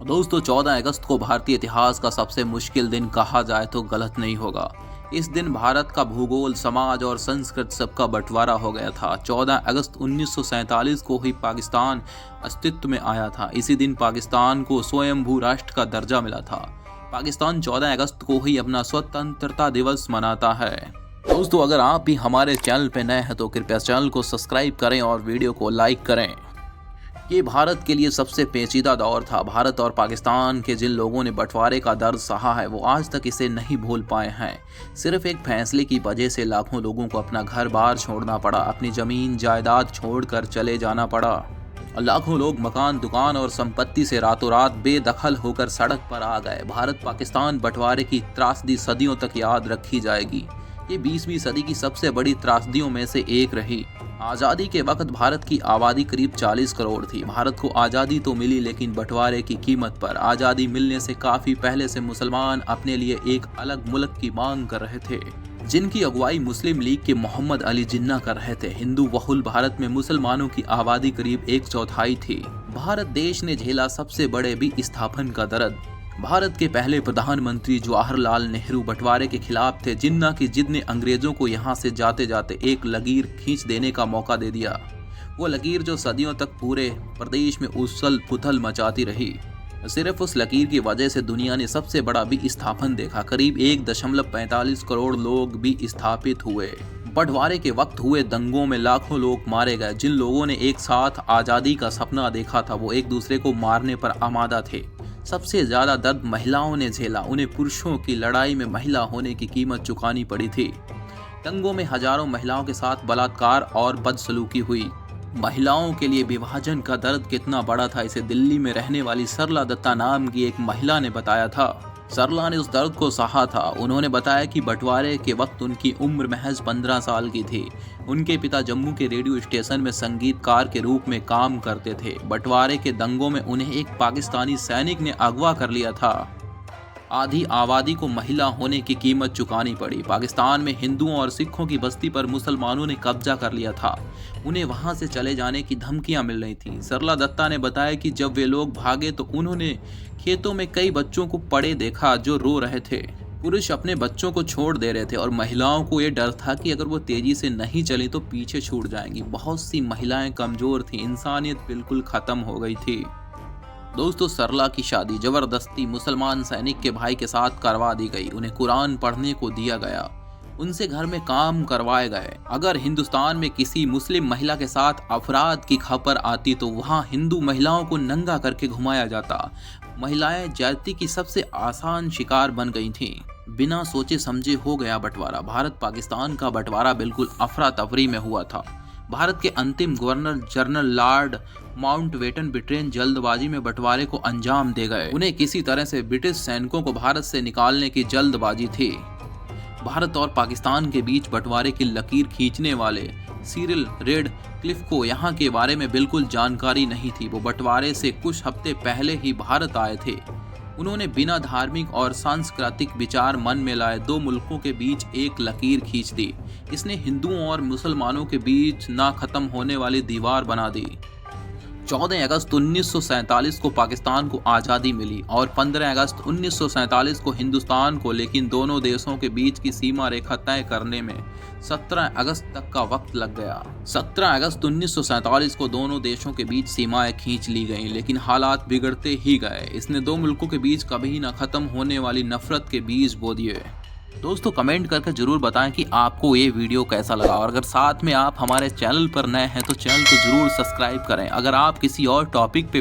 दोस्तों 14 अगस्त को भारतीय इतिहास का सबसे मुश्किल दिन कहा जाए तो गलत नहीं होगा। इस दिन भारत का भूगोल, समाज और संस्कृति सबका बंटवारा हो गया था। 14 अगस्त 1947 को ही पाकिस्तान अस्तित्व में आया था। इसी दिन पाकिस्तान को स्वयंभू राष्ट्र का दर्जा मिला था। पाकिस्तान 14 अगस्त को ही अपना स्वतंत्रता दिवस मनाता है। दोस्तों अगर आप भी हमारे चैनल पर नए हैं तो कृपया चैनल को सब्सक्राइब करें और वीडियो को लाइक करें। ये भारत के लिए सबसे पेचीदा दौर था। भारत और पाकिस्तान के जिन लोगों ने बंटवारे का दर्द सहा है वो आज तक इसे नहीं भूल पाए हैं। सिर्फ एक फैसले की वजह से लाखों लोगों को अपना घर बार छोड़ना पड़ा, अपनी जमीन जायदाद छोड़कर चले जाना पड़ा। लाखों लोग मकान, दुकान और संपत्ति से रातों रात बेदखल होकर सड़क पर आ गए। भारत पाकिस्तान बंटवारे की त्रासदी सदियों तक याद रखी जाएगी। ये 20वीं सदी की सबसे बड़ी त्रासदियों में से एक रही। आज़ादी के वक्त भारत की आबादी करीब 40 करोड़ थी। भारत को आज़ादी तो मिली लेकिन बंटवारे की कीमत पर। आज़ादी मिलने से काफ़ी पहले से मुसलमान अपने लिए एक अलग मुल्क की मांग कर रहे थे, जिनकी अगुवाई मुस्लिम लीग के मोहम्मद अली जिन्ना कर रहे थे। हिंदू बहुल भारत में मुसलमानों की आबादी करीब 1/4 थी। भारत देश ने झेला सबसे बड़े विस्थापन का दर्द। भारत के पहले प्रधानमंत्री जवाहरलाल नेहरू बंटवारे के खिलाफ थे। जिन्ना की जिद ने अंग्रेजों को यहाँ से जाते जाते एक लकीर खींच देने का मौका दे दिया। वो लकीर जो सदियों तक पूरे प्रदेश में उछल पुथल मचाती रही। सिर्फ उस लकीर की वजह से दुनिया ने सबसे बड़ा विस्थापन देखा। करीब 1.45 करोड़ लोग विस्थापित हुए। बंटवारे के वक्त हुए दंगों में लाखों लोग मारे गए। जिन लोगों ने एक साथ आज़ादी का सपना देखा था वो एक दूसरे को मारने पर आमादा थे। सबसे ज्यादा दर्द महिलाओं ने झेला। उन्हें पुरुषों की लड़ाई में महिला होने की कीमत चुकानी पड़ी थी। दंगों में हजारों महिलाओं के साथ बलात्कार और बदसलूकी हुई। महिलाओं के लिए विभाजन का दर्द कितना बड़ा था इसे दिल्ली में रहने वाली सरला दत्ता नाम की एक महिला ने बताया था। सरला ने उस दर्द को सहा था। उन्होंने बताया कि बंटवारे के वक्त उनकी उम्र महज 15 साल की थी। उनके पिता जम्मू के रेडियो स्टेशन में संगीतकार के रूप में काम करते थे। बंटवारे के दंगों में उन्हें एक पाकिस्तानी सैनिक ने अगवा कर लिया था। आधी आबादी को महिला होने की कीमत चुकानी पड़ी। पाकिस्तान में हिंदुओं और सिखों की बस्ती पर मुसलमानों ने कब्जा कर लिया था। उन्हें वहां से चले जाने की धमकियां मिल रही थीं। सरला दत्ता ने बताया कि जब वे लोग भागे तो उन्होंने खेतों में कई बच्चों को पड़े देखा जो रो रहे थे। पुरुष अपने बच्चों को छोड़ दे रहे थे और महिलाओं को ये डर था कि अगर वो तेजी से नहीं चली तो पीछे छूट जाएंगी। बहुत सी महिलाएं कमजोर थीं। इंसानियत बिल्कुल खत्म हो गई थी। दोस्तों सरला की शादी जबरदस्ती मुसलमान सैनिक के भाई के साथ करवा दी गई। उन्हें कुरान पढ़ने को दिया गया। उनसे घर में काम करवाए गए। अगर हिंदुस्तान में किसी मुस्लिम महिला के साथ अपराध की खबर आती तो वहां हिंदू महिलाओं को नंगा करके घुमाया जाता। महिलाएं जाति की सबसे आसान शिकार बन गई थीं। बिना सोचे समझे हो गया बंटवारा। भारत पाकिस्तान का बंटवारा बिल्कुल अफरा तफरी में हुआ था। भारत के अंतिम governor general Lord Mountbatten Britain जल्दबाजी में बंटवारे को अंजाम दे गए। उन्हें किसी तरह से ब्रिटिश सैनिकों को भारत से निकालने की जल्दबाजी थी। भारत और पाकिस्तान के बीच बंटवारे की लकीर खींचने वाले सिरिल रेडक्लिफ को यहाँ के बारे में बिल्कुल जानकारी नहीं थी। वो बंटवारे से कुछ हफ्ते पहले ही भारत आए थे। उन्होंने बिना धार्मिक और सांस्कृतिक विचार मन में लाए दो मुल्कों के बीच एक लकीर खींच दी। इसने हिंदुओं और मुसलमानों के बीच ना खत्म होने वाली दीवार बना दी। 14 अगस्त 1947 को पाकिस्तान को आज़ादी मिली और 15 अगस्त 1947 को हिंदुस्तान को, लेकिन दोनों देशों के बीच की सीमा रेखा तय करने में 17 अगस्त तक का वक्त लग गया। 17 अगस्त 1947 को दोनों देशों के बीच सीमाएं खींच ली गईं, लेकिन हालात बिगड़ते ही गए। इसने दो मुल्कों के बीच कभी न खत्म होने वाली नफरत के बीज बो दिए। दोस्तों कमेंट करके जरूर बताएं कि आपको ये वीडियो कैसा लगा और अगर साथ में आप हमारे चैनल पर नए हैं तो चैनल को जरूर सब्सक्राइब करें। अगर आप किसी और टॉपिक पे